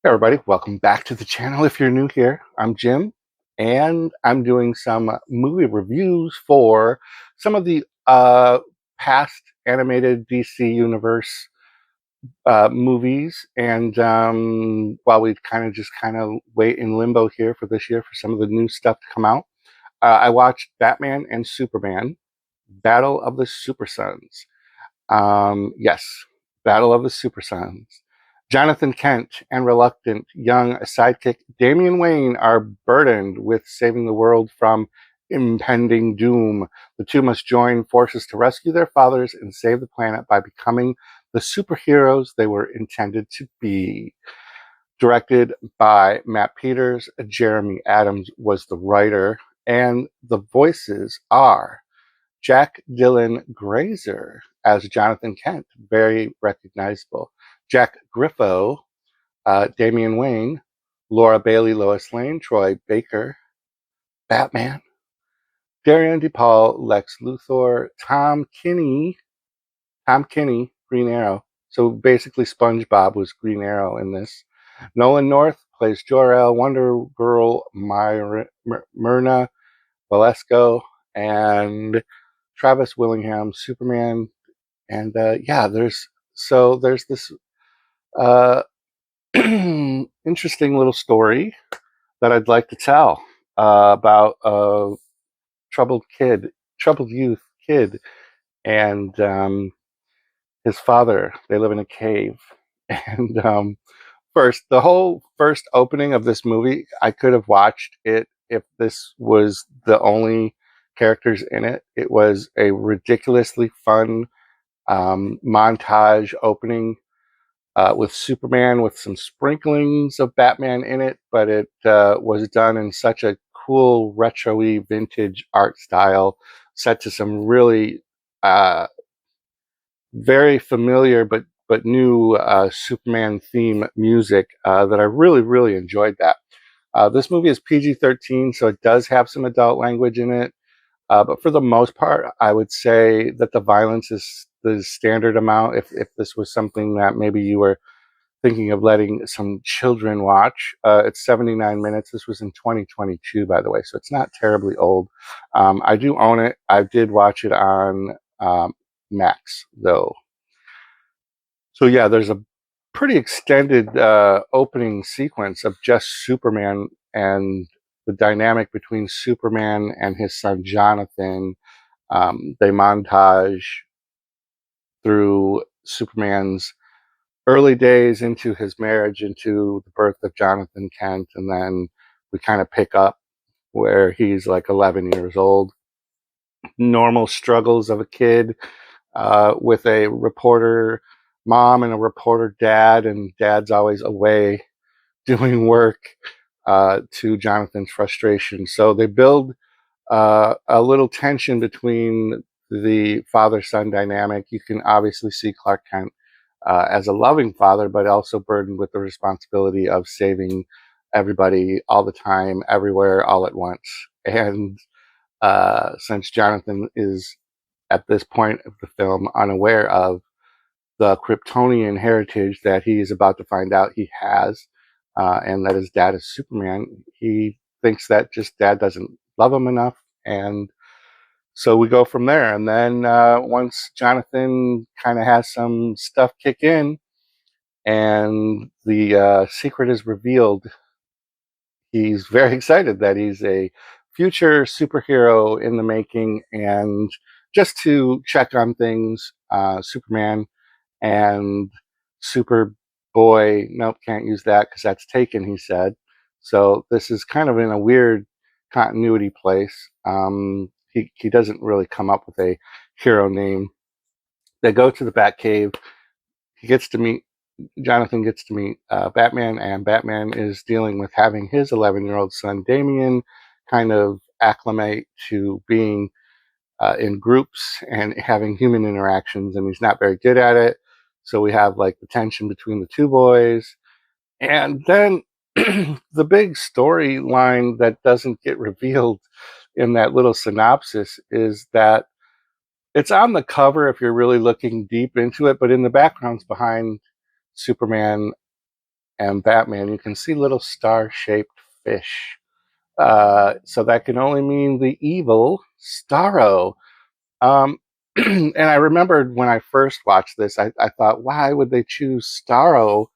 Hey everybody, welcome back to the channel. If you're new here, I'm Jim, and I'm doing some movie reviews for some of the past animated DC Universe movies. And while we kind of wait in limbo here for this year for some of the new stuff to come out, I watched Batman and Superman, Battle of the Super Sons. Yes, Battle of the Super Sons. Jonathan Kent and reluctant young sidekick Damian Wayne are burdened with saving the world from impending doom. The two must join forces to rescue their fathers and save the planet by becoming the superheroes they were intended to be. Directed by Matt Peters, Jeremy Adams was the writer, and the voices are Jack Dylan Grazer as Jonathan Kent, very recognizable. Jack Griffo, Damian Wayne, Laura Bailey, Lois Lane, Troy Baker, Batman, Darian DePaul, Lex Luthor, Tom Kinney, Green Arrow. So basically, SpongeBob was Green Arrow in this. Nolan North plays Jor-El, Wonder Girl, Myrna Valesco, and Travis Willingham, Superman. And yeah, there's this uh, interesting little story that I'd like to tell about a troubled youth kid, and his father. They live in a cave, and the whole first opening of this movie, I could have watched it if this was the only characters in it. It was a ridiculously fun montage opening with Superman with some sprinklings of Batman in it, but it was done in such a cool retro-y vintage art style, set to some really uh, very familiar but new Superman theme music that I really enjoyed that. This movie is PG-13, so it does have some adult language in it. But for the most part, I would say that the violence is the standard amount. If this was something that maybe you were thinking of letting some children watch, it's 79 minutes. This was in 2022, by the way, so it's not terribly old. I do own it. I did watch it on Max, though. So yeah, there's a pretty extended opening sequence of just Superman and the dynamic between Superman and his son Jonathan. They montage through Superman's early days into his marriage, into the birth of Jonathan Kent, and then we kind of pick up where he's like 11 years old. Normal struggles of a kid with a reporter mom and a reporter dad, and dad's always away doing work, to Jonathan's frustration. So they build a little tension between the father-son dynamic. You can obviously see Clark Kent as a loving father, but also burdened with the responsibility of saving everybody all the time, everywhere, all at once. And since Jonathan is at this point of the film unaware of the Kryptonian heritage that he is about to find out he has, and that his dad is Superman, he thinks that just dad doesn't love him enough. And so we go from there. And then once Jonathan kind of has some stuff kick in and the secret is revealed, he's very excited that he's a future superhero in the making. And just to check on things, Superman and Superboy, nope, can't use that because that's taken, he said. So this is kind of in a weird continuity place. He doesn't really come up with a hero name. They go to the Batcave. He gets to meet Jonathan gets to meet Batman, and Batman is dealing with having his 11-year-old son Damian kind of acclimate to being in groups and having human interactions, and he's not very good at it. So we have like the tension between the two boys, and then the big storyline that doesn't get revealed in that little synopsis is that it's on the cover if you're really looking deep into it, but in the backgrounds behind Superman and Batman, you can see little star-shaped fish. So that can only mean the evil Starro. Um, and I remembered when I first watched this, I thought, why would they choose Starro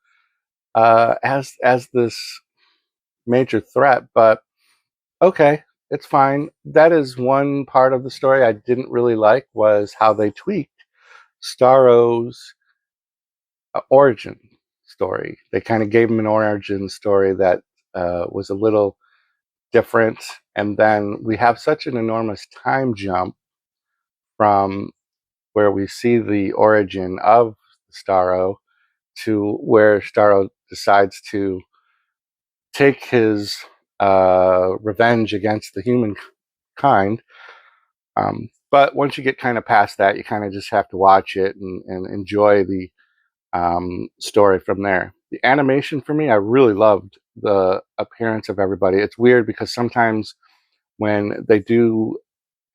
as this major threat? But okay, it's fine. That is one part of the story I didn't really like, was how they tweaked Starro's origin story. They kind of gave him an origin story that was a little different, and then we have such an enormous time jump from where we see the origin of Starro to where Starro decides to take his revenge against the humankind. But once you get kind of past that, you kind of just have to watch it and enjoy the story from there. The animation for me, I really loved the appearance of everybody. It's weird because sometimes when they do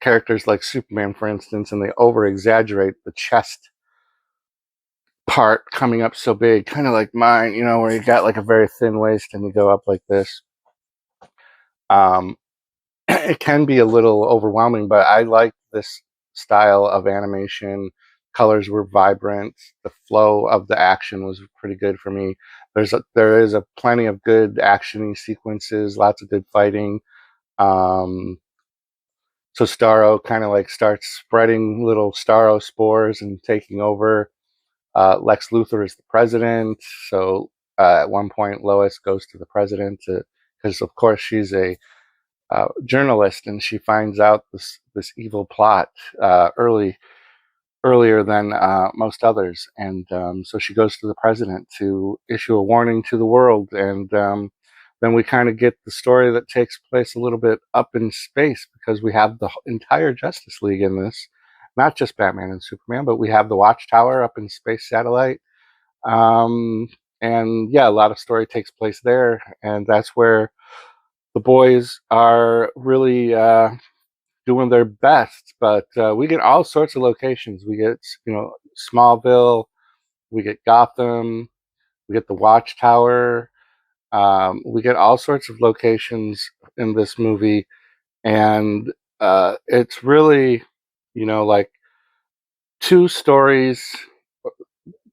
characters like Superman, for instance, and they over exaggerate the chest part coming up so big, kind of like mine, you know, where you got like a very thin waist and you go up like this. It can be a little overwhelming, but I like this style of animation. Colors were vibrant. The flow of the action was pretty good for me. There is a plenty of good actiony sequences, lots of good fighting. So Starro kind of like starts spreading little Starro spores and taking over. Lex Luthor is the president. So at one point, Lois goes to the president because, of course, she's a journalist, and she finds out this evil plot earlier than most others, and so she goes to the president to issue a warning to the world, and then we kind of get the story that takes place a little bit up in space, because we have the entire Justice League in this, not just Batman and Superman, but we have the Watchtower up in Space Satellite. And yeah, a lot of story takes place there, and that's where the boys are really doing their best. But we get all sorts of locations. We get, you know, Smallville, we get Gotham, we get the Watchtower. We get all sorts of locations in this movie, and it's really, you know, like two stories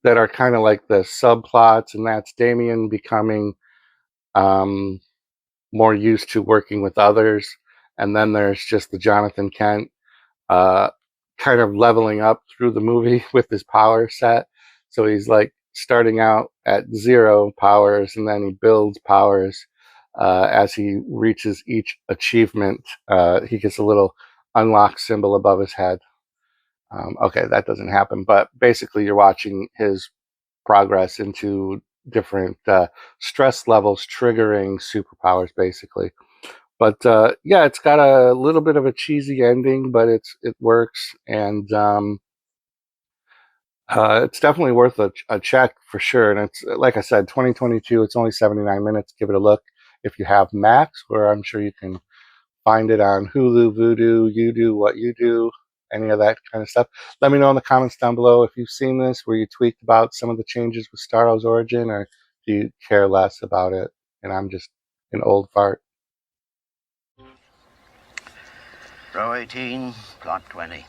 that are kind of like the subplots, and that's Damian becoming um, more used to working with others, and then there's just the Jonathan Kent uh, kind of leveling up through the movie with his power set. So he's like starting out at 0 powers, and then he builds powers as he reaches each achievement. He gets a little unlock symbol above his head. Okay, that doesn't happen, but basically you're watching his progress into different stress levels triggering superpowers, basically. But yeah, it's got a little bit of a cheesy ending, but it works, and it's definitely worth a check for sure. And it's, like I said, 2022. It's only 79 minutes. Give it a look if you have Max, where I'm sure you can find it on Hulu, Vudu, You Do What You Do, any of that kind of stuff. Let me know in the comments down below if you've seen this, where you tweaked about some of the changes with Starro's origin, or do you care less about it and I'm just an old fart. Row 18, plot 20.